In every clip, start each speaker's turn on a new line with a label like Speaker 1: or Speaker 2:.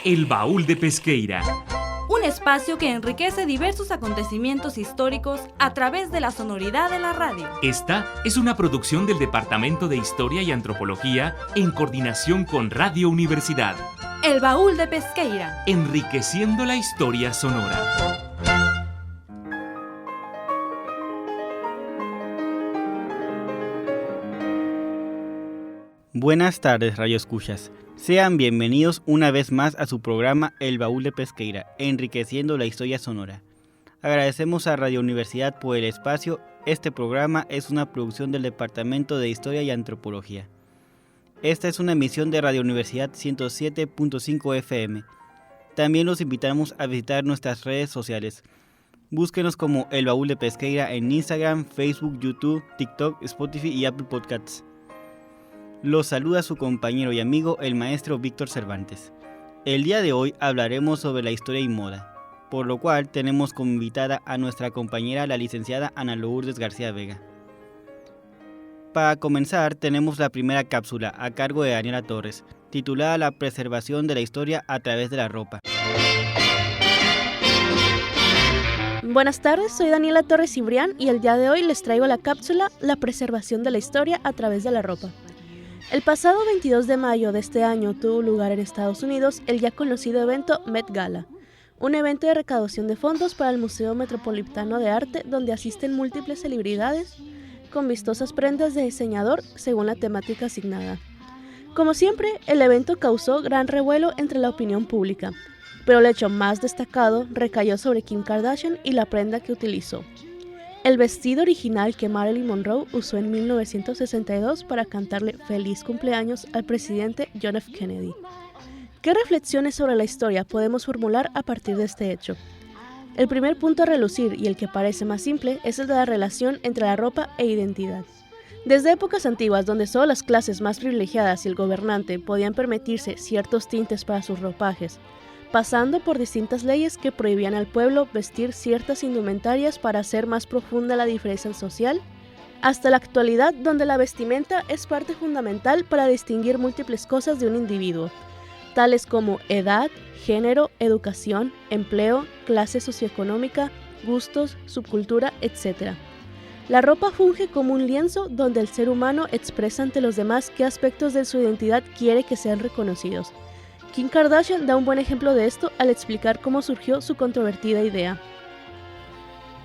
Speaker 1: El Baúl de Pesqueira.
Speaker 2: Un espacio que enriquece diversos acontecimientos históricos a través de la sonoridad de la radio.
Speaker 1: Esta es una producción del Departamento de Historia y Antropología en coordinación con Radio Universidad.
Speaker 2: El Baúl de Pesqueira.
Speaker 1: Enriqueciendo la historia sonora.
Speaker 3: Buenas tardes, radioescuchas. Sean bienvenidos una vez más a su programa El Baúl de Pesqueira, enriqueciendo la historia sonora. Agradecemos a Radio Universidad por el espacio. Este programa es una producción del Departamento de Historia y Antropología. Esta es una emisión de Radio Universidad 107.5 FM. También los invitamos a visitar nuestras redes sociales. Búsquenos como El Baúl de Pesqueira en Instagram, Facebook, YouTube, TikTok, Spotify y Apple Podcasts. Los saluda su compañero y amigo, el maestro Víctor Cervantes. El día de hoy hablaremos sobre la historia y moda, por lo cual tenemos como invitada a nuestra compañera, la licenciada Ana Lourdes García Vega. Para comenzar, tenemos la primera cápsula a cargo de Daniela Torres, titulada La preservación de la historia a través de la ropa.
Speaker 4: Buenas tardes, soy Daniela Torres Cibrián y el día de hoy les traigo la cápsula La preservación de la historia a través de la ropa. El pasado 22 de mayo de este año tuvo lugar en Estados Unidos el ya conocido evento Met Gala, un evento de recaudación de fondos para el Museo Metropolitano de Arte donde asisten múltiples celebridades con vistosas prendas de diseñador según la temática asignada. Como siempre, el evento causó gran revuelo entre la opinión pública, pero el hecho más destacado recayó sobre Kim Kardashian y la prenda que utilizó. El vestido original que Marilyn Monroe usó en 1962 para cantarle feliz cumpleaños al presidente John F. Kennedy. ¿Qué reflexiones sobre la historia podemos formular a partir de este hecho? El primer punto a relucir, y el que parece más simple, es el de la relación entre la ropa e identidad. Desde épocas antiguas, donde solo las clases más privilegiadas y el gobernante podían permitirse ciertos tintes para sus ropajes, pasando por distintas leyes que prohibían al pueblo vestir ciertas indumentarias para hacer más profunda la diferencia social, hasta la actualidad donde la vestimenta es parte fundamental para distinguir múltiples cosas de un individuo, tales como edad, género, educación, empleo, clase socioeconómica, gustos, subcultura, etc. La ropa funge como un lienzo donde el ser humano expresa ante los demás qué aspectos de su identidad quiere que sean reconocidos. Kim Kardashian da un buen ejemplo de esto al explicar cómo surgió su controvertida idea.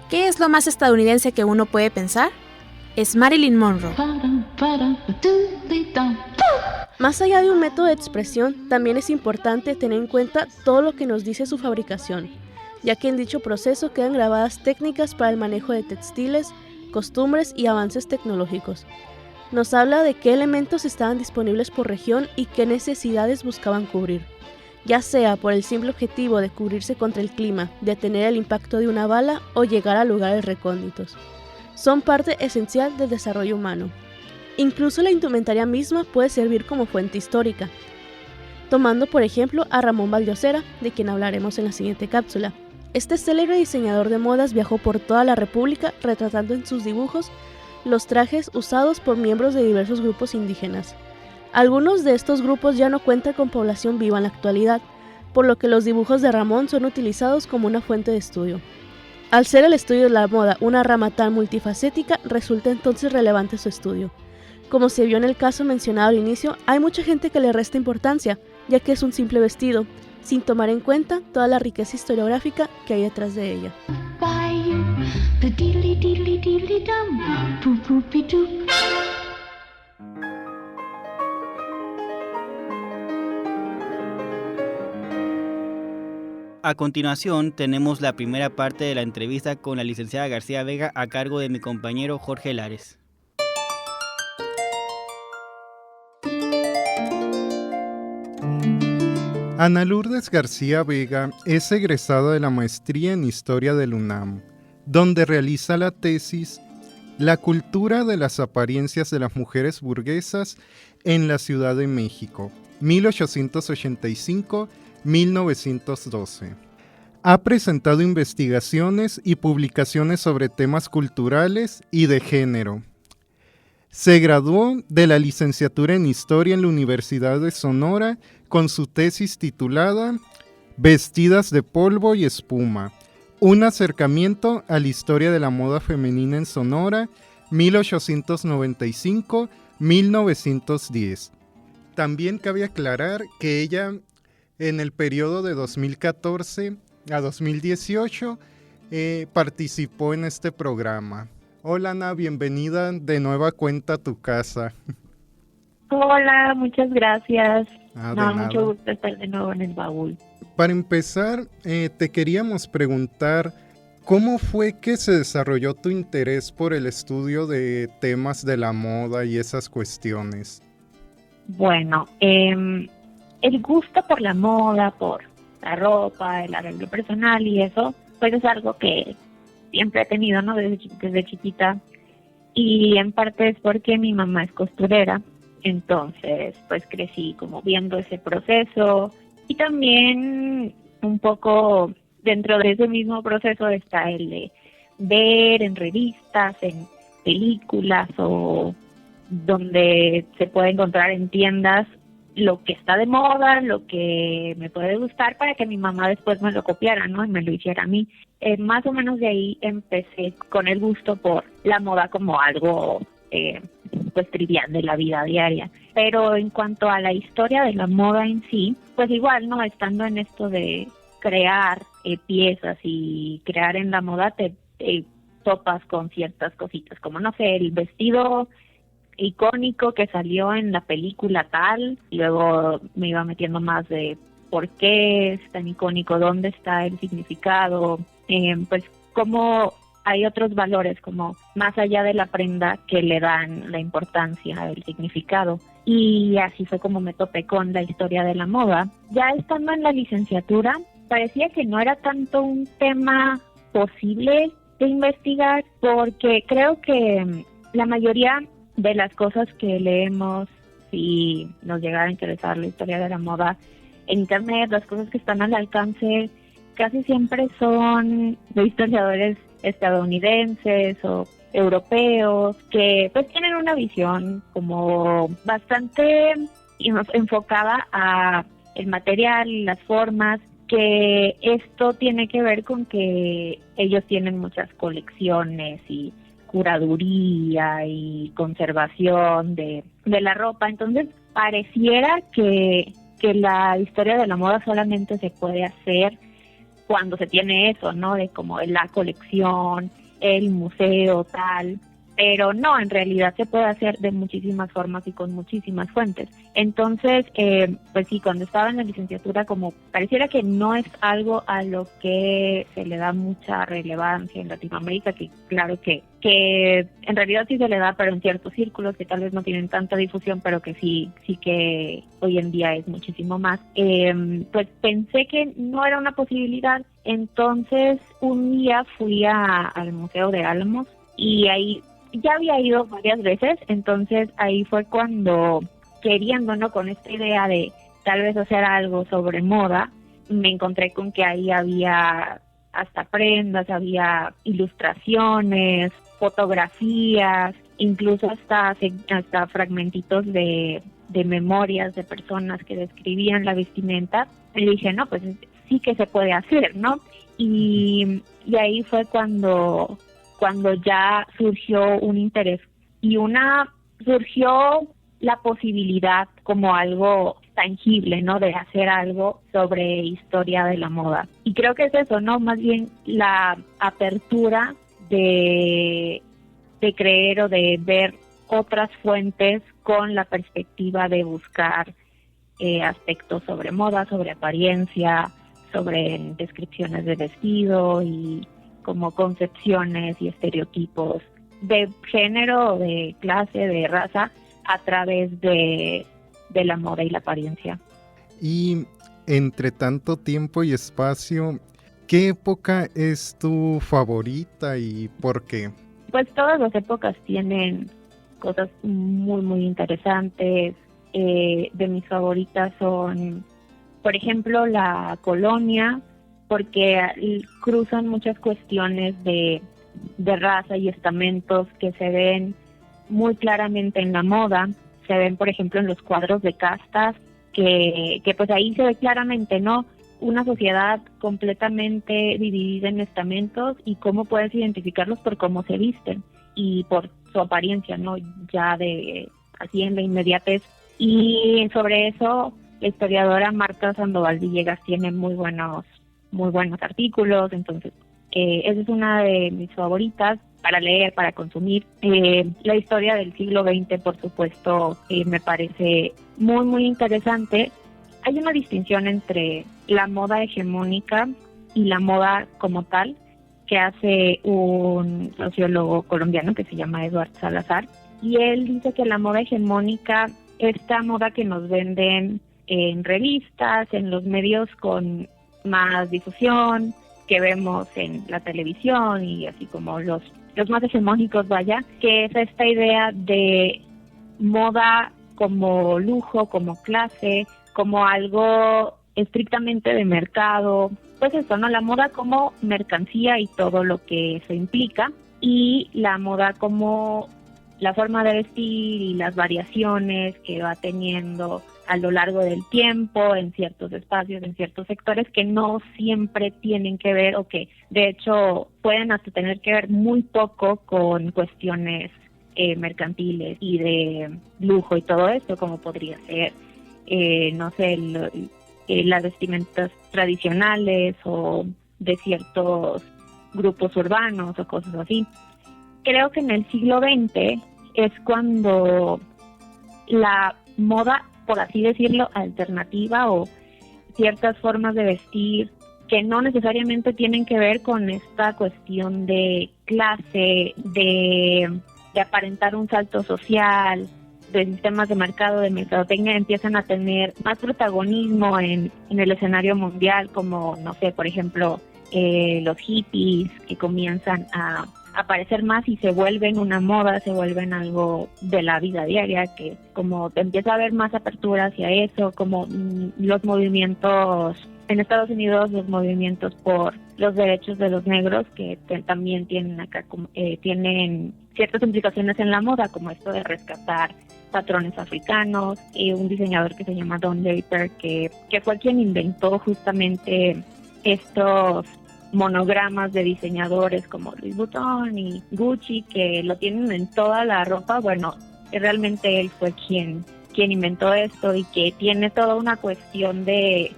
Speaker 5: ¿Qué es lo más estadounidense que uno puede pensar? Es Marilyn Monroe.
Speaker 4: Más allá de un método de expresión, también es importante tener en cuenta todo lo que nos dice su fabricación, ya que en dicho proceso quedan grabadas técnicas para el manejo de textiles, costumbres y avances tecnológicos. Nos habla de qué elementos estaban disponibles por región y qué necesidades buscaban cubrir, ya sea por el simple objetivo de cubrirse contra el clima, detener el impacto de una bala o llegar a lugares recónditos. Son parte esencial del desarrollo humano. Incluso la indumentaria misma puede servir como fuente histórica. Tomando por ejemplo a Ramón Valldiosera, de quien hablaremos en la siguiente cápsula. Este célebre diseñador de modas viajó por toda la República retratando en sus dibujos los trajes usados por miembros de diversos grupos indígenas. Algunos de estos grupos ya no cuentan con población viva en la actualidad, por lo que los dibujos de Ramón son utilizados como una fuente de estudio. Al ser el estudio de la moda una rama tan multifacética, resulta entonces relevante su estudio. Como se vio en el caso mencionado al inicio, hay mucha gente que le resta importancia, ya que es un simple vestido, sin tomar en cuenta toda la riqueza historiográfica que hay detrás de ella.
Speaker 3: A continuación, tenemos la primera parte de la entrevista con la licenciada García Vega a cargo de mi compañero Jorge Lares.
Speaker 6: Ana Lourdes García Vega es egresada de la maestría en Historia del UNAM, donde realiza la tesis La cultura de las apariencias de las mujeres burguesas en la Ciudad de México, 1885-1912. Ha presentado investigaciones y publicaciones sobre temas culturales y de género. Se graduó de la licenciatura en Historia en la Universidad de Sonora con su tesis titulada Vestidas de polvo y espuma, un acercamiento a la historia de la moda femenina en Sonora, 1895-1910. También cabe aclarar que ella, en el periodo de 2014 a 2018, participó en este programa. Hola Ana, bienvenida de nueva cuenta a tu casa.
Speaker 7: Hola, muchas gracias.
Speaker 6: De nada.
Speaker 7: Mucho gusto estar de nuevo en el baúl.
Speaker 6: Para empezar, te queríamos preguntar, ¿cómo fue que se desarrolló tu interés por el estudio de temas de la moda y esas cuestiones?
Speaker 7: Bueno, el gusto por la moda, por la ropa, el arreglo personal y eso, pues es algo que siempre he tenido, ¿no? Desde chiquita. Y en parte es porque mi mamá es costurera, entonces pues crecí como viendo ese proceso. Y también un poco dentro de ese mismo proceso está el de ver en revistas, en películas o donde se puede encontrar en tiendas lo que está de moda, lo que me puede gustar para que mi mamá después me lo copiara, ¿no? Y me lo hiciera a mí. Más o menos de ahí empecé con el gusto por la moda como algo pues trivial de la vida diaria. Pero en cuanto a la historia de la moda en sí, pues igual, ¿no? Estando en esto de crear piezas y crear en la moda, te topas con ciertas cositas, como no sé, el vestido icónico que salió en la película tal, y luego me iba metiendo más de por qué es tan icónico, dónde está el significado, pues cómo hay otros valores como más allá de la prenda que le dan la importancia, el significado. Y así fue como me topé con la historia de la moda. Ya estando en la licenciatura, parecía que no era tanto un tema posible de investigar, porque creo que la mayoría de las cosas que leemos, si nos llegara a interesar la historia de la moda en internet, las cosas que están al alcance, casi siempre son de historiadores estadounidenses o europeos que pues tienen una visión como bastante enfocada a el material y las formas, que esto tiene que ver con que ellos tienen muchas colecciones y curaduría y conservación de la ropa. Entonces pareciera que la historia de la moda solamente se puede hacer cuando se tiene eso, ¿no? De como la colección, el museo, tal. Pero no, en realidad se puede hacer de muchísimas formas y con muchísimas fuentes. Entonces, pues sí, cuando estaba en la licenciatura, como pareciera que no es algo a lo que se le da mucha relevancia en Latinoamérica, que claro que en realidad sí se le da, pero en ciertos círculos que tal vez no tienen tanta difusión, pero que sí que hoy en día es muchísimo más. Pues pensé que no era una posibilidad. Entonces, un día fui al Museo de Álamos y ahí ya había ido varias veces, entonces ahí fue cuando, queriendo, ¿no? Con esta idea de tal vez hacer algo sobre moda, me encontré con que ahí había hasta prendas, había ilustraciones, fotografías, incluso hasta fragmentitos de memorias de personas que describían la vestimenta. Y dije, no, pues sí que se puede hacer, ¿no? Y ahí fue cuando ya surgió un interés y surgió la posibilidad como algo tangible, ¿no? De hacer algo sobre historia de la moda. Y creo que es eso, ¿no? Más bien la apertura de creer o de ver otras fuentes con la perspectiva de buscar aspectos sobre moda, sobre apariencia, sobre descripciones de vestido y como concepciones y estereotipos de género, de clase, de raza, a través de la moda y la apariencia.
Speaker 6: Y entre tanto tiempo y espacio, ¿qué época es tu favorita y por qué?
Speaker 7: Pues todas las épocas tienen cosas muy, muy interesantes. De mis favoritas son, por ejemplo, la colonia, porque cruzan muchas cuestiones de raza y estamentos que se ven muy claramente en la moda. Se ven, por ejemplo, en los cuadros de castas, que pues ahí se ve claramente, ¿no? Una sociedad completamente dividida en estamentos y cómo puedes identificarlos por cómo se visten y por su apariencia, ¿no? Ya de así en la inmediatez. Y sobre eso, la historiadora Marta Sandoval Villegas tiene muy buenos artículos, entonces esa es una de mis favoritas para leer, para consumir. La historia del siglo XX, por supuesto, me parece muy, muy interesante. Hay una distinción entre la moda hegemónica y la moda como tal, que hace un sociólogo colombiano que se llama Eduardo Salazar, y él dice que la moda hegemónica, esta moda que nos venden en revistas, en los medios con más difusión, que vemos en la televisión y así como los más hegemónicos, vaya, que es esta idea de moda como lujo, como clase, como algo estrictamente de mercado, pues eso, ¿no? La moda como mercancía y todo lo que eso implica, y la moda como la forma de vestir y las variaciones que va teniendo a lo largo del tiempo, en ciertos espacios, en ciertos sectores, que no siempre tienen que ver, o que de hecho pueden hasta tener que ver muy poco con cuestiones mercantiles y de lujo y todo esto, como podría ser, no sé, las vestimentas tradicionales o de ciertos grupos urbanos o cosas así. Creo que en el siglo XX es cuando la moda, por así decirlo, alternativa, o ciertas formas de vestir que no necesariamente tienen que ver con esta cuestión de clase, de aparentar un salto social, de sistemas de mercado, de mercadotecnia, empiezan a tener más protagonismo en el escenario mundial, como, no sé, por ejemplo, los hippies, que comienzan a aparecer más y se vuelven una moda, se vuelven algo de la vida diaria, que como empieza a haber más apertura hacia eso, como los movimientos en Estados Unidos, los movimientos por los derechos de los negros, que también tienen acá tienen ciertas implicaciones en la moda, como esto de rescatar patrones africanos, un diseñador que se llama Don Draper, que fue quien inventó justamente estos monogramas de diseñadores como Louis Vuitton y Gucci, que lo tienen en toda la ropa. Bueno, realmente él fue quien inventó esto, y que tiene toda una cuestión de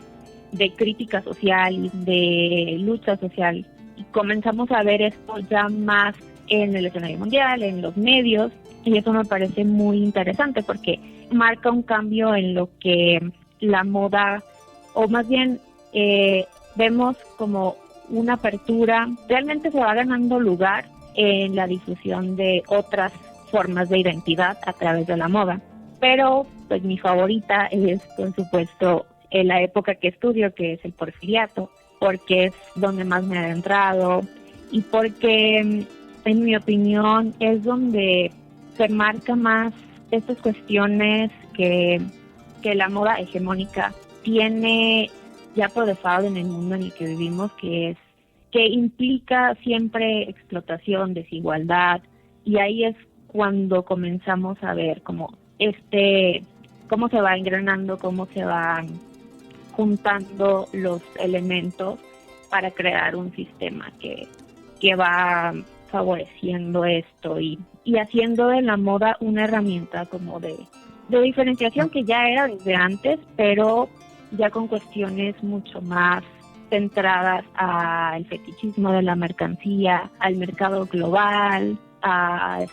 Speaker 7: crítica social y de lucha social. Y comenzamos a ver esto ya más en el escenario mundial, en los medios, y eso me parece muy interesante porque marca un cambio en lo que la moda, o más bien vemos como una apertura, realmente se va ganando lugar en la difusión de otras formas de identidad a través de la moda. Pero pues mi favorita es, por supuesto, en la época que estudio, que es el Porfiriato, porque es donde más me he adentrado y porque, en mi opinión, es donde se marca más estas cuestiones que la moda hegemónica tiene ya procesado en el mundo en el que vivimos, que implica siempre explotación, desigualdad, y ahí es cuando comenzamos a ver cómo se va engranando, cómo se van juntando los elementos para crear un sistema que va favoreciendo esto y haciendo de la moda una herramienta como de diferenciación, que ya era desde antes, pero ya con cuestiones mucho más centradas al fetichismo de la mercancía, al mercado global, a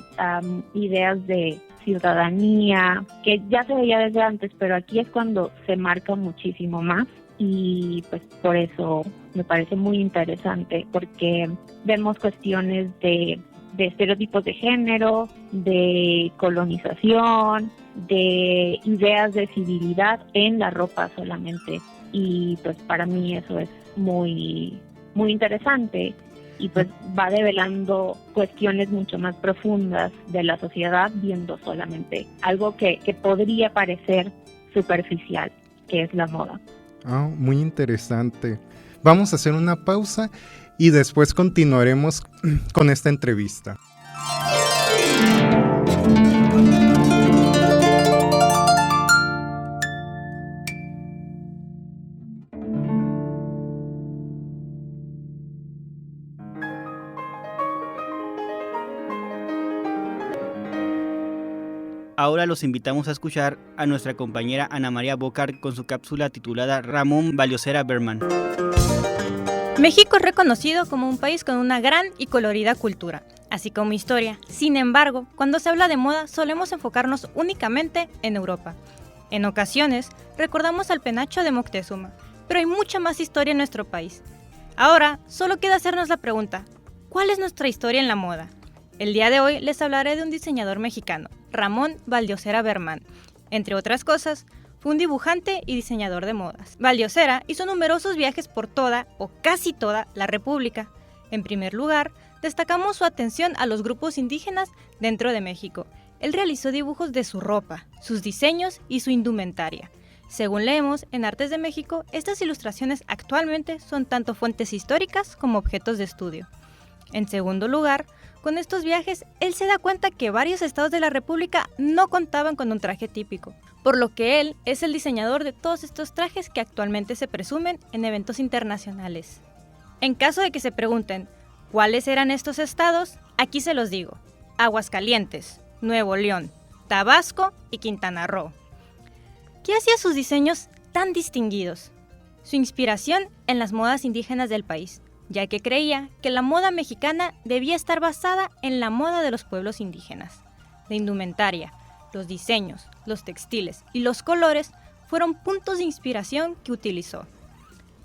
Speaker 7: ideas de ciudadanía, que ya se veía desde antes, pero aquí es cuando se marca muchísimo más, y pues por eso me parece muy interesante, porque vemos cuestiones de estereotipos de género, de colonización, de ideas de civilidad en la ropa solamente, y pues para mí eso es muy, muy interesante, y pues va develando cuestiones mucho más profundas de la sociedad, viendo solamente algo que podría parecer superficial, que es la moda.
Speaker 6: Muy interesante. Vamos a hacer una pausa y después continuaremos con esta entrevista.
Speaker 3: Ahora los invitamos a escuchar a nuestra compañera Ana María Bocar con su cápsula titulada Ramón Vallosera Berman.
Speaker 8: México es reconocido como un país con una gran y colorida cultura, así como historia. Sin embargo, cuando se habla de moda solemos enfocarnos únicamente en Europa. En ocasiones, recordamos al penacho de Moctezuma, pero hay mucha más historia en nuestro país. Ahora, solo queda hacernos la pregunta, ¿cuál es nuestra historia en la moda? El día de hoy les hablaré de un diseñador mexicano, Ramón Vallosera Berman. Entre otras cosas, fue un dibujante y diseñador de modas. Vallosera hizo numerosos viajes por toda o casi toda la República. En primer lugar, destacamos su atención a los grupos indígenas dentro de México. Él realizó dibujos de su ropa, sus diseños y su indumentaria. Según leemos en Artes de México, estas ilustraciones actualmente son tanto fuentes históricas como objetos de estudio. En segundo lugar, con estos viajes, él se da cuenta que varios estados de la República no contaban con un traje típico, por lo que él es el diseñador de todos estos trajes que actualmente se presumen en eventos internacionales. En caso de que se pregunten cuáles eran estos estados, aquí se los digo: Aguascalientes, Nuevo León, Tabasco y Quintana Roo. ¿Qué hacía sus diseños tan distinguidos? Su inspiración en las modas indígenas del país, ya que creía que la moda mexicana debía estar basada en la moda de los pueblos indígenas. La indumentaria, los diseños, los textiles y los colores fueron puntos de inspiración que utilizó.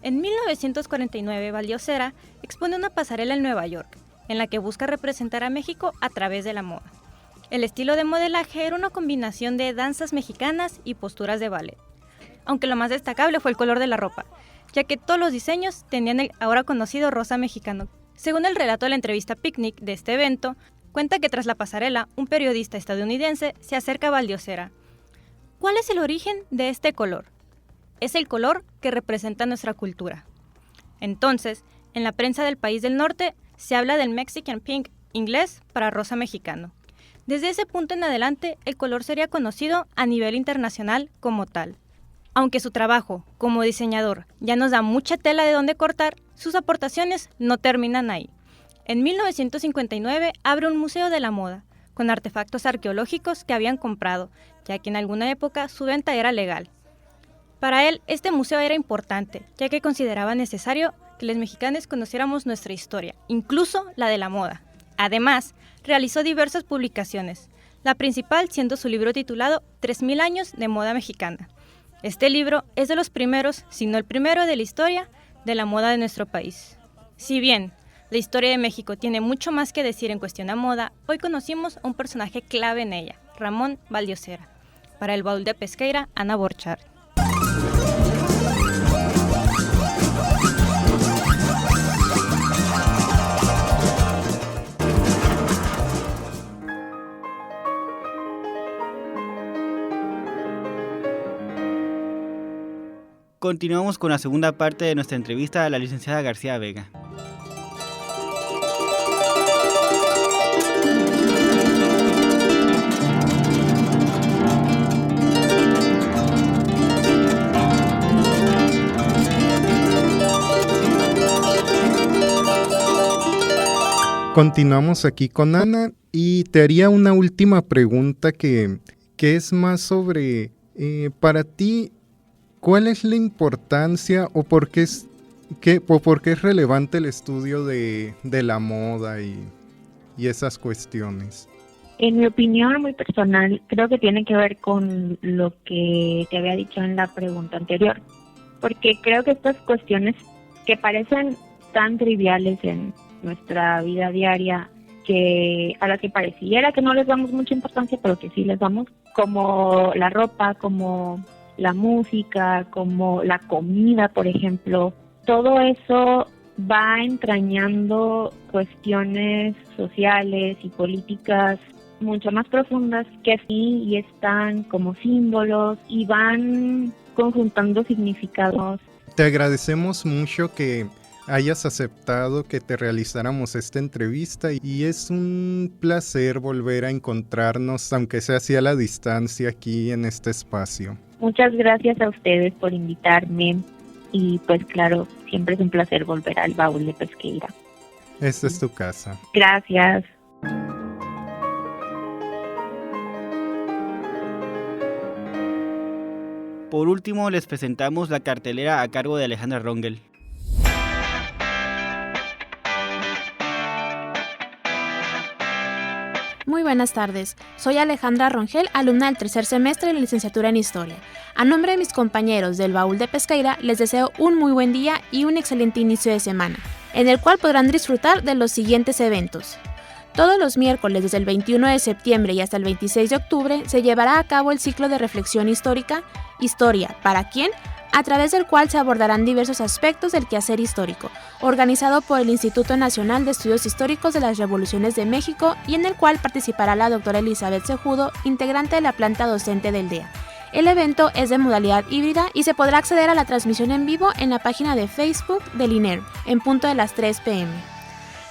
Speaker 8: En 1949, Vallosera expone una pasarela en Nueva York, en la que busca representar a México a través de la moda. El estilo de modelaje era una combinación de danzas mexicanas y posturas de ballet, aunque lo más destacable fue el color de la ropa, ya que todos los diseños tenían el ahora conocido rosa mexicano. Según el relato de la entrevista Picnic de este evento, cuenta que tras la pasarela, un periodista estadounidense se acerca a Vallosera. ¿Cuál es el origen de este color? Es el color que representa nuestra cultura. Entonces, en la prensa del país del norte, se habla del Mexican Pink inglés para rosa mexicano. Desde ese punto en adelante, el color sería conocido a nivel internacional como tal. Aunque su trabajo como diseñador ya nos da mucha tela de dónde cortar, sus aportaciones no terminan ahí. En 1959 abre un museo de la moda, con artefactos arqueológicos que habían comprado, ya que en alguna época su venta era legal. Para él, este museo era importante, ya que consideraba necesario que los mexicanos conociéramos nuestra historia, incluso la de la moda. Además, realizó diversas publicaciones, la principal siendo su libro titulado 3000 años de moda mexicana. Este libro es de los primeros, si no el primero de la historia de la moda de nuestro país. Si bien la historia de México tiene mucho más que decir en cuestión a moda, hoy conocimos a un personaje clave en ella, Ramón Vallosera. Para el Baúl de Pesqueira, Ana Borchard.
Speaker 3: Continuamos con la segunda parte de nuestra entrevista a la licenciada García Vega.
Speaker 6: Continuamos aquí con Ana y te haría una última pregunta que es más sobre, para ti, ¿cuál es la importancia o por qué es relevante el estudio de la moda y esas cuestiones?
Speaker 7: En mi opinión muy personal, creo que tiene que ver con lo que te había dicho en la pregunta anterior, porque creo que estas cuestiones que parecen tan triviales en nuestra vida diaria, que a las que pareciera que no les damos mucha importancia, pero que sí les damos, como la ropa, como la música, como la comida, por ejemplo, todo eso va entrañando cuestiones sociales y políticas mucho más profundas que sí y están como símbolos y van conjuntando significados.
Speaker 6: Te agradecemos mucho que hayas aceptado que te realizáramos esta entrevista y es un placer volver a encontrarnos, aunque sea así a la distancia, aquí en este espacio.
Speaker 7: Muchas gracias a ustedes por invitarme y pues claro, siempre es un placer volver al Baúl de Pesqueira.
Speaker 6: Esta es tu casa.
Speaker 7: Gracias.
Speaker 3: Por último, les presentamos la cartelera a cargo de Alejandra Rongel.
Speaker 5: Muy buenas tardes, soy Alejandra Rongel, alumna del tercer semestre de la licenciatura en Historia. A nombre de mis compañeros del Baúl de Pesqueira, les deseo un muy buen día y un excelente inicio de semana, en el cual podrán disfrutar de los siguientes eventos. Todos los miércoles desde el 21 de septiembre y hasta el 26 de octubre se llevará a cabo el ciclo de reflexión histórica Historia, ¿para quién?, a través del cual se abordarán diversos aspectos del quehacer histórico, organizado por el Instituto Nacional de Estudios Históricos de las Revoluciones de México y en el cual participará la doctora Elizabeth Cejudo, integrante de la planta docente del DEA. El evento es de modalidad híbrida y se podrá acceder a la transmisión en vivo en la página de Facebook del INER, en punto de las 3 p.m.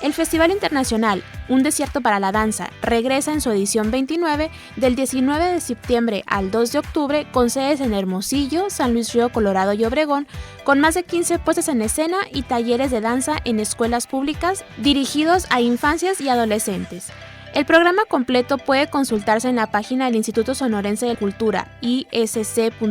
Speaker 5: El Festival Internacional Un Desierto para la Danza regresa en su edición 29 del 19 de septiembre al 2 de octubre con sedes en Hermosillo, San Luis Río Colorado y Obregón, con más de 15 puestas en escena y talleres de danza en escuelas públicas dirigidos a infancias y adolescentes. El programa completo puede consultarse en la página del Instituto Sonorense de Cultura, isc.gov.mx,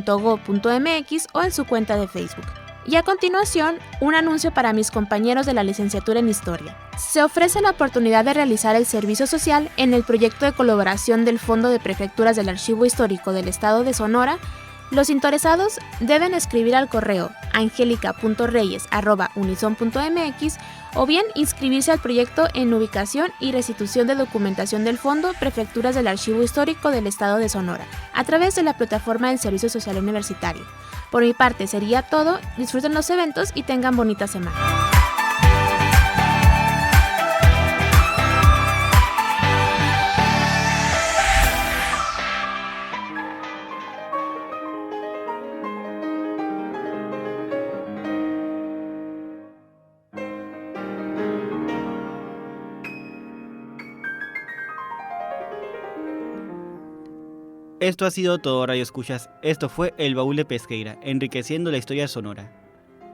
Speaker 5: o en su cuenta de Facebook. Y a continuación, un anuncio para mis compañeros de la licenciatura en Historia. Se ofrece la oportunidad de realizar el servicio social en el proyecto de colaboración del Fondo de Prefecturas del Archivo Histórico del Estado de Sonora. Los interesados deben escribir al correo angelica.reyes@unison.mx o bien inscribirse al proyecto en ubicación y restitución de documentación del Fondo Prefecturas del Archivo Histórico del Estado de Sonora, a través de la plataforma del Servicio Social Universitario. Por mi parte sería todo, disfruten los eventos y tengan bonita semana.
Speaker 3: Esto ha sido todo, Radio Escuchas. Esto fue El Baúl de Pesqueira, enriqueciendo la historia sonora.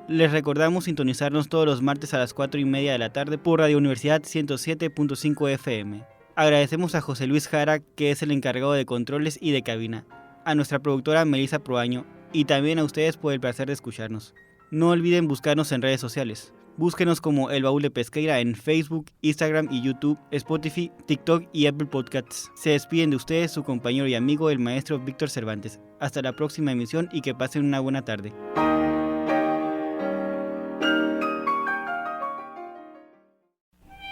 Speaker 3: Les recordamos sintonizarnos todos los martes a las 4:30 de la tarde por Radio Universidad 107.5 FM. Agradecemos a José Luis Jara, que es el encargado de controles y de cabina, a nuestra productora Melissa Proaño y también a ustedes por el placer de escucharnos. No olviden buscarnos en redes sociales. Búsquenos como El Baúl de Pesqueira en Facebook, Instagram y YouTube, Spotify, TikTok y Apple Podcasts. Se despiden de ustedes su compañero y amigo, el maestro Víctor Cervantes. Hasta la próxima emisión y que pasen una buena tarde.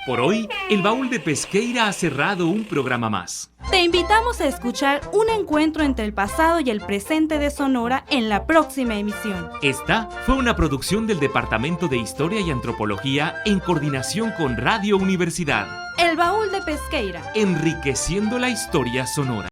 Speaker 1: Por hoy, El Baúl de Pesqueira ha cerrado un programa más.
Speaker 2: Te invitamos a escuchar un encuentro entre el pasado y el presente de Sonora en la próxima emisión.
Speaker 1: Esta fue una producción del Departamento de Historia y Antropología en coordinación con Radio Universidad.
Speaker 2: El Baúl de Pesqueira,
Speaker 1: enriqueciendo la historia sonora.